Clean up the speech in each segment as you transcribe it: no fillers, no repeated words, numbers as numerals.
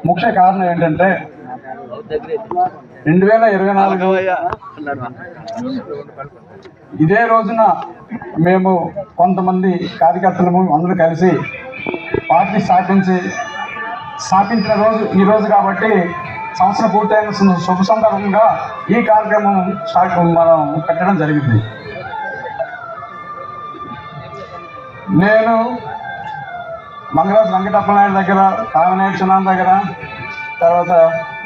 ముఖ్య కారణం ఏంటంటే 2024 ఇదే రోజున మేము కొంతమంది కార్యకర్తలము అందరూ కలిసి పార్టీ స్థాపించిన రోజు ఈ రోజు కాబట్టి సంవత్సరం పూర్తయిన శుభ సందర్భంగా ఈ కార్యక్రమం మనం పెట్టడం జరిగింది. నేను మంగళవారం వెంకటప్పనాయుడు దగ్గర, కామనేటి చిన్నాన్ దగ్గర, తర్వాత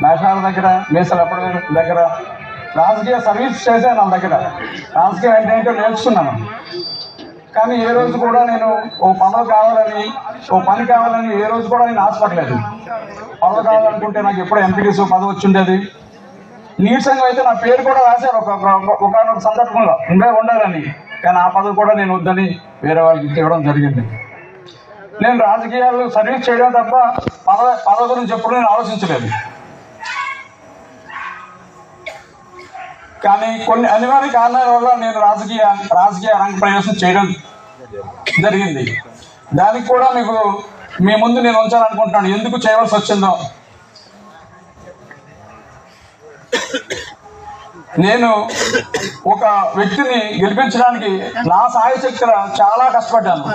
మేషాల దగ్గర, మీసలప్పటి దగ్గర రాజకీయ సర్వీస్ చేశాను. వాళ్ళ దగ్గర రాజకీయం ఏంటంటే నేర్చుకున్నాను. కానీ ఏ రోజు కూడా నేను ఓ పదవి కావాలని, ఓ పని కావాలని ఏ రోజు కూడా నేను ఆశపడలేదు. పదవి కావాలనుకుంటే నాకు ఎప్పుడో ఎంపీటీసీ పదవి వచ్చి ఉండేది. నీట్ సంఘం అయితే నా పేరు కూడా రాశారు ఒకనొక సందర్భంలో ఉండాలని. కానీ ఆ పదవి కూడా నేను వద్దని వేరే వాళ్ళకి ఇవ్వడం జరిగింది. నేను రాజకీయాల్లో సర్వీస్ చేయడం తప్ప పదవి గురించి ఎప్పుడు నేను ఆలోచించలేదు. కానీ కొన్ని అనివార్య కారణాల వల్ల నేను రాజకీయ రంగ ప్రవేశం చేయడం జరిగింది. దానికి కూడా మీ ముందు నేను ఉంచాలనుకుంటున్నాను. ఎందుకు చేయవలసి వచ్చిందో. నేను ఒక వ్యక్తిని గెలిపించడానికి నా సాయశక్తుల చాలా కష్టపడ్డాను.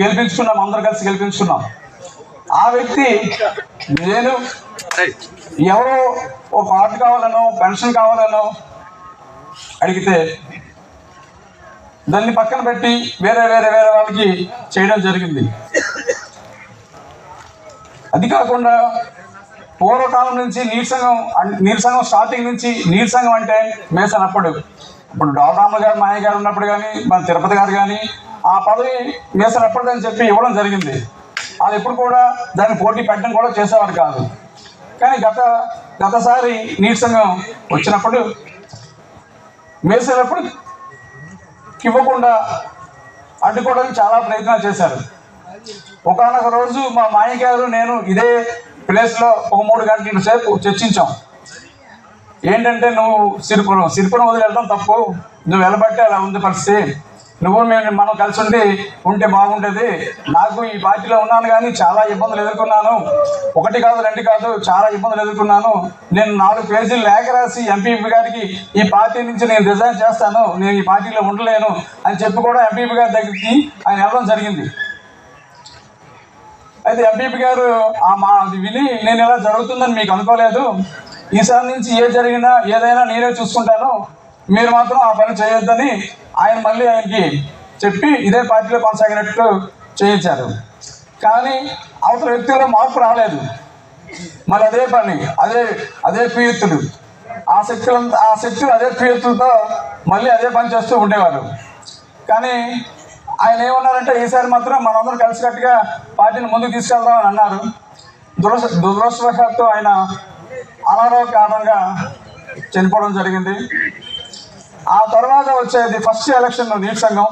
గెలిపించుకున్నాం, అందరూ కలిసి గెలిపించుకున్నాం. ఆ వ్యక్తి నేను ఎవరో ఒక కార్డు కావాలనో, పెన్షన్ కావాలనో అడిగితే దాన్ని పక్కన పెట్టి వేరే వాళ్ళకి చేయడం జరిగింది. అది కాకుండా పూర్వకాలం నుంచి నీట్ సంఘం స్టార్టింగ్ నుంచి నీట్ సంఘం అంటే మేసన్ ఇప్పుడు డాబరామ్మ గారు, మాయ గారు ఉన్నప్పుడు కానీ, మన తిరుపతి గారు కానీ ఆ పదవి మేసన్ అప్పటిదని చెప్పి ఇవ్వడం జరిగింది. అది ఎప్పుడు కూడా దాన్ని పోటీ పెట్టడం కూడా చేసేవారు కాదు. కానీ గతసారి నీట్ సంఘం వచ్చినప్పుడు మేసేటప్పుడు ఇవ్వకుండా అడ్డుకోవడానికి చాలా ప్రయత్నాలు చేశారు. ఒకనొక రోజు మా మాయ గారు నేను ఇదే ప్లేస్లో ఒక 3 గంటల సేపు చర్చించాం. ఏంటంటే నువ్వు సిరిపురం వదిలి వెళ్ళడం తప్పు, నువ్వు వెళ్ళబట్టే అలా ఉంది పరిస్థితి, మనం కలిసి ఉంటే బాగుంటుంది. నాకు ఈ పార్టీలో ఉన్నాను కానీ చాలా ఇబ్బందులు ఎదుర్కొన్నాను. 1 కాదు 2 కాదు, చాలా ఇబ్బందులు ఎదుర్కొన్నాను. నేను 4 పేజీలు లేఖ రాసి ఎంపీపీ గారికి ఈ పార్టీ నుంచి నేను రిజైన్ చేస్తాను, నేను ఈ పార్టీలో ఉండలేను అని చెప్పి కూడా ఎంపీపీ గారి దగ్గరికి ఆయన వెళ్ళడం జరిగింది. అయితే ఎంపీపీ గారు అది విని నేను ఇలా జరుగుతుందని మీకు అనుకోలేదు, ఈసారి నుంచి ఏదైనా నేనే చూసుకుంటాను, మీరు మాత్రం ఆ పని చేయొద్దని ఆయన మళ్ళీ ఆయనకి చెప్పి ఇదే పార్టీలో కొనసాగినట్టు చేయించారు. కానీ అవతల వ్యక్తుల్లో మార్పు రాలేదు. మళ్ళీ అదే పని, అదే పీయుత్తులు, ఆ శక్తులు అదే పీయుత్తులతో మళ్ళీ అదే పని చేస్తూ ఉండేవారు. కానీ ఆయన ఏమన్నారంటే ఈసారి మాత్రం మనందరం కలిసికట్టుగా పార్టీని ముందుకు తీసుకెళ్దామని అన్నారు. దురదృష్టవశాత్తు ఆయన అనారోగ్య కారణంగా చనిపోవడం జరిగింది. ఆ తర్వాత వచ్చేది ఫస్ట్ ఎలక్షన్ నీట్ సంఘం.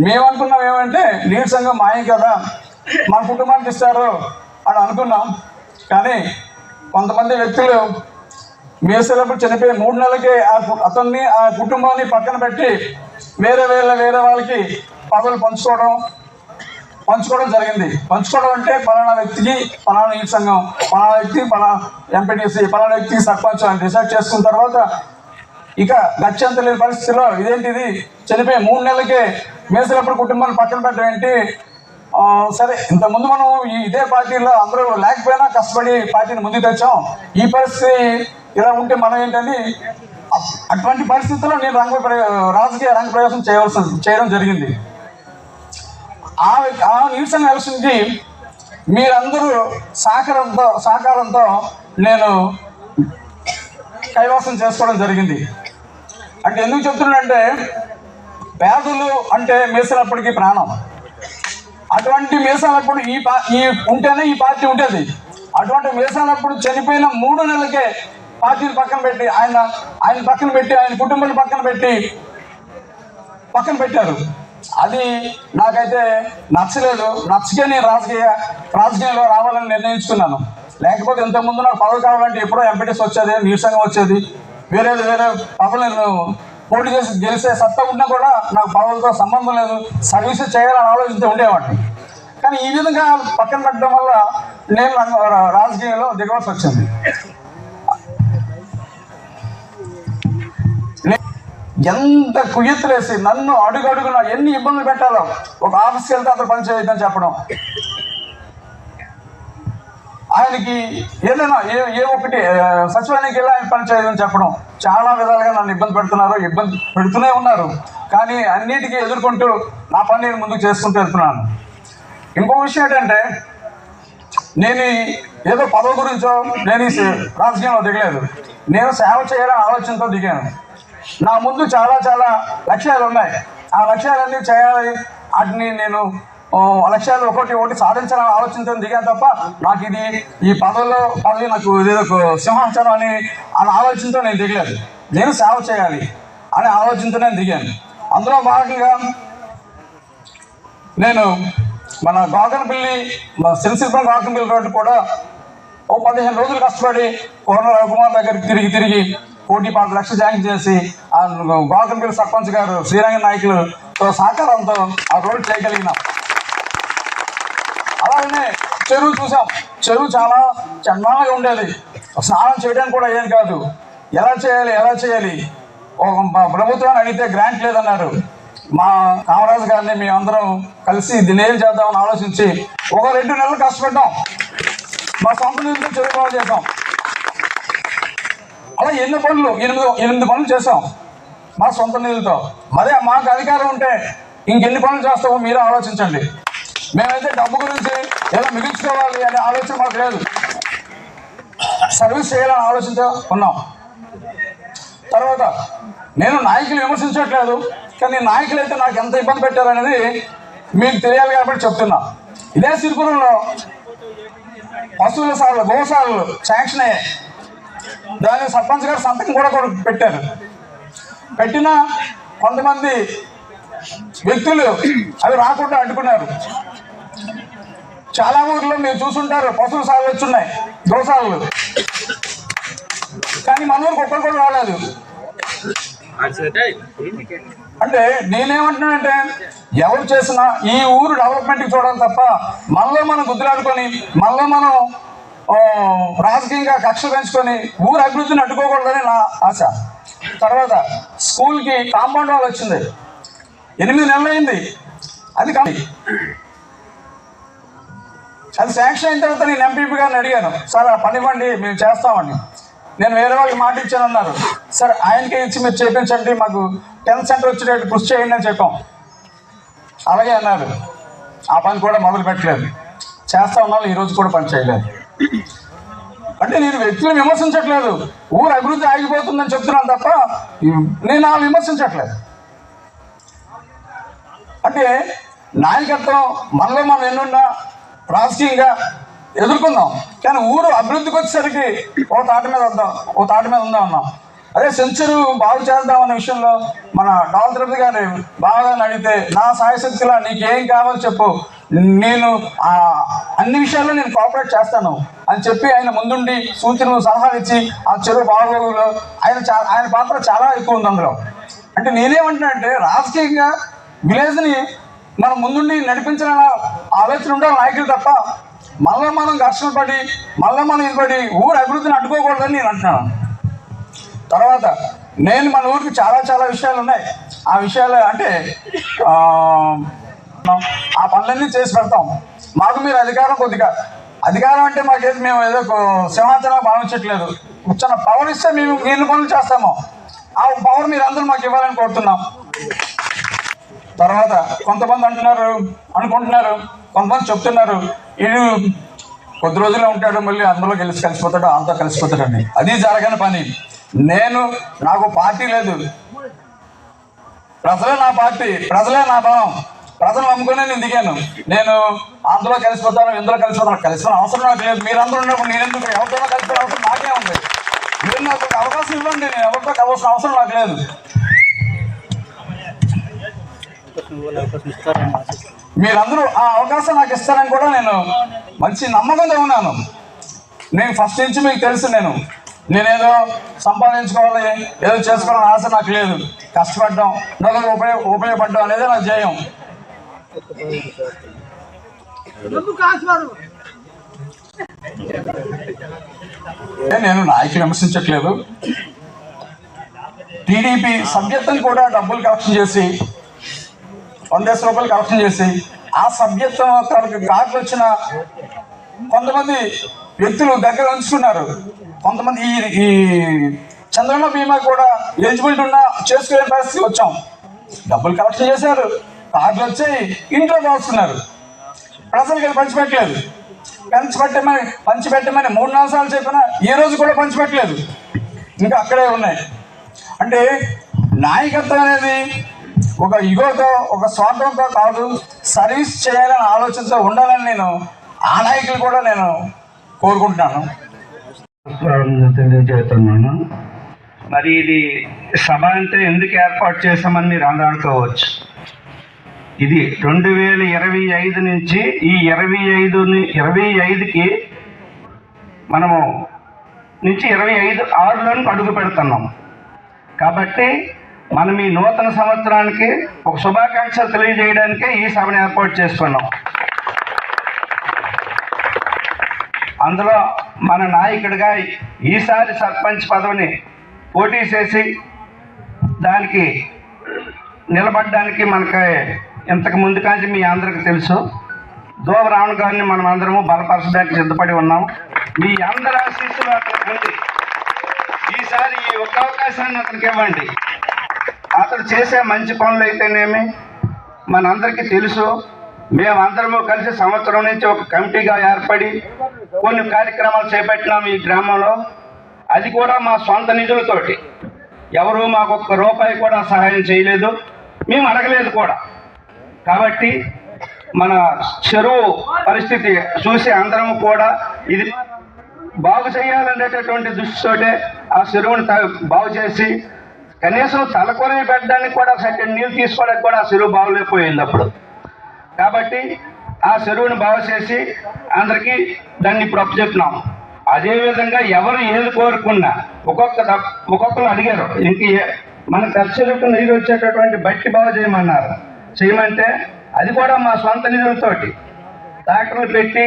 మేమనుకున్నాం ఏమంటే నీట్ సంఘం మాయం కదా, మన కుటుంబానికి ఇస్తారు అని అనుకున్నాం. కానీ కొంతమంది వ్యక్తులు మేసేటప్పుడు చనిపోయి 3 నెలలకే అతన్ని ఆ కుటుంబాన్ని పక్కన పెట్టి వేరే వాళ్ళకి పదవులు పంచుకోవడం జరిగింది. పంచుకోవడం అంటే పలానా వ్యక్తికి పలానా నీట్ సంఘం, పలానా వ్యక్తి పలానా ఎంపీటీసీ, పలానా వ్యక్తికి సర్పంచ్ అని డిసైడ్ చేసుకున్న తర్వాత ఇక గత్యంత లేని పరిస్థితిలో ఇదేంటిది చనిపోయి 3 నెలలకే మేసేటప్పుడు కుటుంబాన్ని పక్కన పెట్టడం ఏంటి? సరే, ఇంతకుముందు మనం ఇదే పార్టీలో అందరూ లేకపోయినా కష్టపడి పార్టీని ముందుకు తెచ్చాం, ఈ పరిస్థితి ఇలా ఉంటే మనం ఏంటని అటువంటి పరిస్థితుల్లో నేను రాజకీయ రంగ ప్రవేశం చేయడం జరిగింది. ఆ నీట్ సంఘం ఎలక్షన్కి మీరందరూ సహకారంతో నేను కైవసం చేసుకోవడం జరిగింది. అంటే ఎందుకు చెప్తున్నానంటే పేదలు అంటే మేసినప్పటికీ ప్రాణం. అటువంటి మేసాలప్పుడు ఉంటేనే ఈ పార్టీ ఉంటుంది. అటువంటి మేసాలప్పుడు చనిపోయిన 3 నెలలకే పార్టీని పక్కన పెట్టి ఆయన పక్కన పెట్టి ఆయన కుటుంబాన్ని పక్కన పెట్టారు. అది నాకైతే నచ్చలేదు. నచ్చకే నేను రాజకీయంలో రావాలని నిర్ణయించుకున్నాను. లేకపోతే ఇంతకుముందు నాకు పదవి కావాలంటే ఎప్పుడో ఎంపీటీసీ వచ్చేది, నీట్ సంఘం వచ్చేది, వేరే పదవులు నేను పోటీ చేసి గెలిచే సత్తా ఉన్నా కూడా నాకు పదవులతో సంబంధం లేదు, సర్వీస్ చేయాలని ఆలోచిస్తూ ఉండేవాడిని. కానీ ఈ విధంగా పక్కన పెట్టడం వల్ల నేను రాజకీయాల్లో దిగవలసి వచ్చింది. ఎంత కుయ్యెత్తులేసి నన్ను అడుగడుగున ఎన్ని ఇబ్బందులు పెట్టాలో, ఒక ఆఫీస్కి వెళ్తే అతను పని చేయొద్దని చెప్పడం, ఆయనకి ఏదైనా ఏ ఒక్కటి సచివాలయానికి వెళ్ళి ఆయన పని చేయదని చెప్పడం, చాలా విధాలుగా నన్ను ఇబ్బంది పెడుతున్నారు, ఇబ్బంది పెడుతూనే ఉన్నారు. కానీ అన్నిటికీ ఎదుర్కొంటూ నా పని నేను ముందుకు చేసుకుంటూ వెళ్తున్నాను. ఇంకో విషయం ఏంటంటే, నేను ఏదో పదవి గురించో నేను ఈ రాజకీయంలో దిగలేదు. నేను సేవ చేయాలని ఆలోచనతో దిగాను. నా ముందు చాలా చాలా లక్ష్యాలు ఉన్నాయి. ఆ లక్ష్యాలన్నీ చేయాలి, వాటిని నేను లక్ష్యాలు ఒకటి సాధించాలని ఆలోచనతో దిగాను తప్ప నాకు ఈ పదవి నాకు ఇదేదో సింహాసనం అని ఆలోచనతో నేను దిగలేదు. నేను సేవ చేయాలి అనే ఆలోచనతో నేను దిగాను. అందులో భాగంగా నేను మన గోకనపల్లి సిరిసిల్పురం గోకనపల్లి రోడ్డు కూడా 15 రోజులు కష్టపడి కోన రఘుమార్ దగ్గరికి తిరిగి 1.5 లక్షలు జాయిన్ చేసి ఆ గోకనపల్లి సర్పంచ్ గారు శ్రీరంగ నాయకులతో సహకారంతో ఆ రోడ్డు చేయగలిగినాం. అలాగనే చెరువు చూసాం. చెరువు చాలా చందానంగా ఉండేది. స్నానం చేయడానికి కూడా ఏం కాదు. ఎలా చేయాలి ప్రభుత్వాన్ని అడిగితే గ్రాంట్ లేదన్నారు. మా కామరాజు గారిని మేమందరం కలిసి దీన్ని ఏం చేద్దామని ఆలోచించి 2 నెలలు కష్టపడ్డాం. మా సొంత నిధులతో చెరువు బాగు చేసాం. అలా 8 పనులు చేసాం మా సొంత నిధులతో. మరి మాకు అధికారం ఉంటే ఇంకెన్ని పనులు చేస్తామో మీరు ఆలోచించండి. మేమైతే డబ్బు గురించి ఎలా మిగిల్చుకోవాలి అనే ఆలోచన మాకు లేదు. సర్వీస్ చేయాలని ఆలోచనతో ఉన్నాం. తర్వాత నేను నాయకులు విమర్శించట్లేదు, కానీ నాయకులు అయితే నాకు ఎంత ఇబ్బంది పెట్టారనేది మీకు తెలియాలి కాబట్టి చెప్తున్నా. ఇదే సిరిపురంలో పశువుల గోశాలలు శాంక్షన్ అయ్యాయి. దాని సర్పంచ్ గారు సంతకం కూడా పెట్టారు. పెట్టిన కొంతమంది వ్యక్తులు అవి రాకుండా అడ్డుకున్నారు. చాలా ఊర్లో మీరు చూసుంటారు, పశువుల సాగులు వచ్చున్నాయి, గోశాలలు. కానీ మన ఊరికి ఒక్కరు కూడా రాలేదు. అంటే నేనేమంటున్నానంటే, ఎవరు చేసినా ఈ ఊరు డెవలప్మెంట్కి చూడాలి తప్ప మనలో మనం గుద్దులాడుకొని మనలో మనం రాజకీయంగా కక్ష పెంచుకొని ఊరు అభివృద్ధిని అడ్డుకోకూడదని నా ఆశ. తర్వాత స్కూల్కి కాంపౌండ్ వాల్ వచ్చింది. 8 నెలలు అయింది. అది శాంక్షన్ అయిన తర్వాత నేను ఎంపీపీ గారిని అడిగాను, సార్ ఆ పని ఇవ్వండి మేము చేస్తామని. నేను వేరే వాళ్ళకి మాట ఇచ్చానన్నారు. సార్ ఆయనకే ఇచ్చి మీరు చేయించండి, మాకు 10th సెంటర్ వచ్చేటట్టు కృషి చేయండి అని చెప్పాం. అలాగే అన్నారు. ఆ పని కూడా మొదలు పెట్టలేదు. చేస్తా ఉన్నాను, ఈరోజు కూడా పని చేయలేదు. అంటే నేను వ్యక్తులను విమర్శించట్లేదు, ఊరు అభివృద్ధి ఆగిపోతుందని చెప్తున్నాను తప్ప నేను ఆ విమర్శించట్లేదు. అంటే నాయకత్వం మనలో మనం ఎన్నున్నా రాజకీయంగా ఎదుర్కొందాం, కానీ ఊరు అభివృద్ధికి వచ్చేసరికి ఓ తాటి మీద ఉందాం అన్నాం. అదే సెంచరీ బాగు చేద్దాం అనే విషయంలో మన డాల్ తిరుపతి గారిని బాగా అడిగితే, నా సాయశక్తిలా నీకేం కావాలో చెప్పు, నేను అన్ని విషయాల్లో నేను కోఆపరేట్ చేస్తాను అని చెప్పి ఆయన ముందుండి సూచనలు సలహాలు ఇచ్చి ఆ చెరువు బాగోగులో ఆయన పాత్ర చాలా ఎక్కువ ఉంది అందులో. అంటే నేనేమంటున్నానంటే, రాజకీయంగా విలేజ్ని మనం ముందుండి నడిపించాలన్న ఆలోచన ఉండాలి నాయకులు తప్ప మళ్ళీ మనం ఘర్షణ పడి మళ్ళీ మనం ఇదిపడి ఊరు అభివృద్ధిని అడ్డుకోకూడదని నేను అంటున్నాను. తర్వాత నేను మన ఊరికి చాలా చాలా విషయాలు ఉన్నాయి. ఆ విషయాలు అంటే ఆ పనులన్నీ చేసి పెడతాం. మాకు మీరు అధికారం అంటే మాకేది మేము ఏదో సింహాసనం భావించట్లేదు. చిన్న పవర్ ఇస్తే మేము ఎన్ని పనులు చేస్తామో ఆ పవర్ మీరు అందరూ మాకు ఇవ్వాలని కోరుతున్నాం. తర్వాత కొంతమంది అనుకుంటున్నారు, కొంతమంది చెప్తున్నారు, ఇది కొద్ది రోజుల్లో ఉంటాడు, మళ్ళీ అందులో కలిసిపోతాడు, అంతా కలిసిపోతాడండి. అది జరగని పని. నాకు పార్టీ లేదు. ప్రజలే నా పార్టీ, ప్రజలే నా బలం. ప్రజలు నమ్ముకునే నేను దిగాను. నేను అందులో కలిసిపోతాను, ఇందులో కలిసిపోయిన అవసరం నాకు లేదు. మీరందరూ ఉన్నప్పుడు నేను ఎందుకు ఎవరితో కలిసిపోయిన అవసరం నాకే ఉంది. మీరు నాకు ఒక అవకాశం ఇవ్వండి, నేను ఎవరితో కలవాల్సిన అవసరం నాకు లేదు. మీరందరూ ఆ అవకాశం నాకు ఇస్తారని కూడా నేను మంచి నమ్మకంతో ఉన్నాను. నేను ఫస్ట్ నుంచి మీకు తెలుసు, నేను నేనేదో సంపాదించుకోవాలి, ఏదో చేసుకోవాలని ఆశ నాకు లేదు. కష్టపడడం, నలుగురు ఉపయోగపడడం అనేది నా ధ్యేయం. నేను నాయకులు విమర్శించట్లేదు. టీడీపీ సభ్యత్వం కూడా డబ్బులు కలెక్షన్ చేసి 100 రూపాయలు కలెక్షన్ చేసి ఆ సభ్యత్వం తనకు కార్డులు వచ్చిన కొంతమంది వ్యక్తులు దగ్గర ఉంచుకున్నారు. కొంతమంది ఈ చంద్రన్న బీమా కూడా ఎలిజిబిలిటీ ఉన్నా చేసుకునే పరిస్థితి వచ్చాం. డబ్బులు కలెక్షన్ చేశారు, కార్డులు వచ్చాయి, ఇంట్లో రాస్తున్నారు. ప్రజలకి పంచిపెట్టలేదు. పంచిపెట్టమని 3-4 సార్లు చెప్పినా ఈ రోజు కూడా పంచిపెట్టలేదు. ఇంకా అక్కడే ఉన్నాయి. అంటే నాయకత్వం అనేది ఒక ఇగోతో, ఒక స్వార్థంతో కాదు, సర్వీస్ చేయాలని ఆలోచనతో ఉండాలని నేను ఆ నాయకులు కూడా నేను కోరుకుంటున్నాను. తెలియజేస్తున్నాను. మరి ఇది సభ అంటే ఎందుకు ఏర్పాటు చేశామని మీరు అనుకోవచ్చు. ఇది 2025 నుంచి ఈ 25కి మనము నుంచి 25/6లోనికి అడుగు పెడుతున్నాం. కాబట్టి మనం ఈ నూతన సంవత్సరానికి ఒక శుభాకాంక్షలు తెలియజేయడానికే ఈ సభను ఏర్పాటు చేసుకున్నాం. అందులో మన నాయకుడిగా ఈసారి సర్పంచ్ పదవిని పోటీ చేసి దానికి నిలబడడానికి మనకి ఇంతకు ముందు కాంచి మీ అందరికీ తెలుసు, దోవ రావణ గారిని మనం అందరము బలపరచడానికి సిద్ధపడి ఉన్నాం. మీ అందరి ఆశీస్సులు అతనికి ఉంది. ఈసారి ఈ ఒక్క అవకాశాన్ని అతనికి ఇవ్వండి. అతడు చేసే మంచి పనులు అయితేనేమి మనందరికీ తెలుసు. మేమందరము కలిసి సంవత్సరం నుంచి ఒక కమిటీగా ఏర్పడి కొన్ని కార్యక్రమాలు చేపట్టినాం ఈ గ్రామంలో. అది కూడా మా సొంత నిధులతోటి. ఎవరు మాకు ఒక్క రూపాయి కూడా సహాయం చేయలేదు, మేము అడగలేదు కూడా. కాబట్టి మన చెరువు పరిస్థితి చూసి అందరం కూడా ఇది బాగు చేయాలనేటటువంటి దృష్టితోటే ఆ చెరువుని బాగు చేసి కనీసం తలకొరవి పెట్టడానికి కూడా సరైన నీళ్ళు తీసుకోవడానికి కూడా ఆ చెరువు బాగులేకపోయింది అప్పుడు. కాబట్టి ఆ చెరువుని బాగు చేసి అందరికీ దాన్ని ఇప్పుడు అప్పచెప్తున్నాం. అదేవిధంగా ఎవరు ఏది కోరుకున్నా ఒక్కొక్కరు అడిగారు, ఇంక మన ఖర్చులకు నీరు వచ్చేటటువంటి బట్టి బాగు చేయమన్నారు. చేయమంటే అది కూడా మా సొంత నిధులతోటి ట్రాక్టర్లు పెట్టి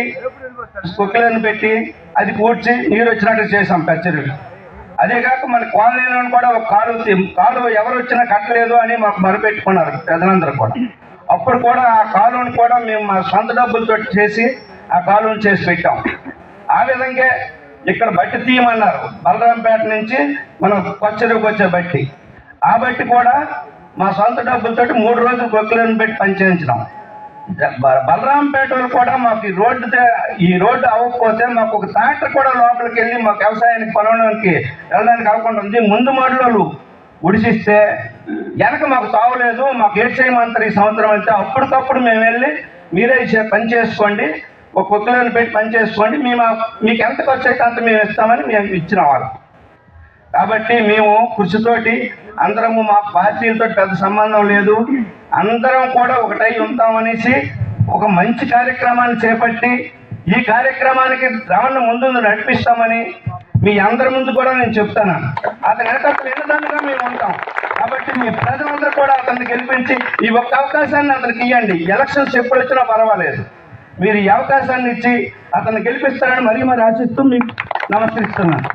కుక్కలను పెట్టి అది పూడ్చి నీరు వచ్చినట్టు చేసాం కచ్చరులు. అదే కాక మన కాలనీలో కూడా ఒక కాలువ ఎవరు వచ్చినా కట్టలేదు అని మాకు మరుపెట్టుకున్నారు ప్రజలందరూ కూడా. అప్పుడు కూడా ఆ కాలువను కూడా మేము మా సొంత డబ్బులతో చేసి ఆ కాలువను చేసి పెట్టాం. ఆ విధంగా ఇక్కడ బట్టి తీయమన్నారు, బలరాంపేట నుంచి మనం కొచ్చరుకు వచ్చే బట్టి. ఆ బట్టి కూడా మా సొంత డబ్బులతో 3 రోజులు కొక్కలను పెట్టి పనిచేయించినాం. బలరాంపేట కూడా మాకు ఈ రోడ్డు అవ్వకపోతే మాకు ఒక ట్రాక్టర్ కూడా లోపలికి వెళ్ళి మాకు వ్యవసాయానికి పొలంలోకి వెళ్ళడానికి అవ్వకుండా ఉంది. ముందు మడులు ఉడిసిస్తే వెనక మాకు తావలేదు, మాకు ఏడ్ చేయమంటారు ఈ సంవత్సరం అంటే అప్పటికప్పుడు మేము వెళ్ళి మీరే పని చేసుకోండి, ఒక కుక్కలను పెట్టి పని చేసుకోండి, మీకు ఎంత ఖర్చు అయితే అంత మేము ఇస్తామని మేము ఇచ్చిన వాళ్ళం. కాబట్టి మేము కృషితోటి అందరము మా పార్టీలతో పెద్ద సంబంధం లేదు, అందరం కూడా ఒకటై ఉంటామనేసి ఒక మంచి కార్యక్రమాన్ని చేపట్టి ఈ కార్యక్రమానికి రమణ ముందు నడిపిస్తామని మీ అందరి ముందు కూడా నేను చెప్తాను. అతని వెనకప్పుడు ఎన్నదాలుగా మేము ఉంటాం. కాబట్టి మీ ప్రజలందరూ కూడా అతన్ని గెలిపించి ఈ ఒక్క అవకాశాన్ని అతనికి ఇవ్వండి. ఎలక్షన్స్ ఎప్పుడు వచ్చినా పర్వాలేదు, మీరు ఈ అవకాశాన్ని ఇచ్చి అతన్ని గెలిపిస్తారని మరీ ఆశిస్తూ మీకు నమస్కరిస్తున్నాను.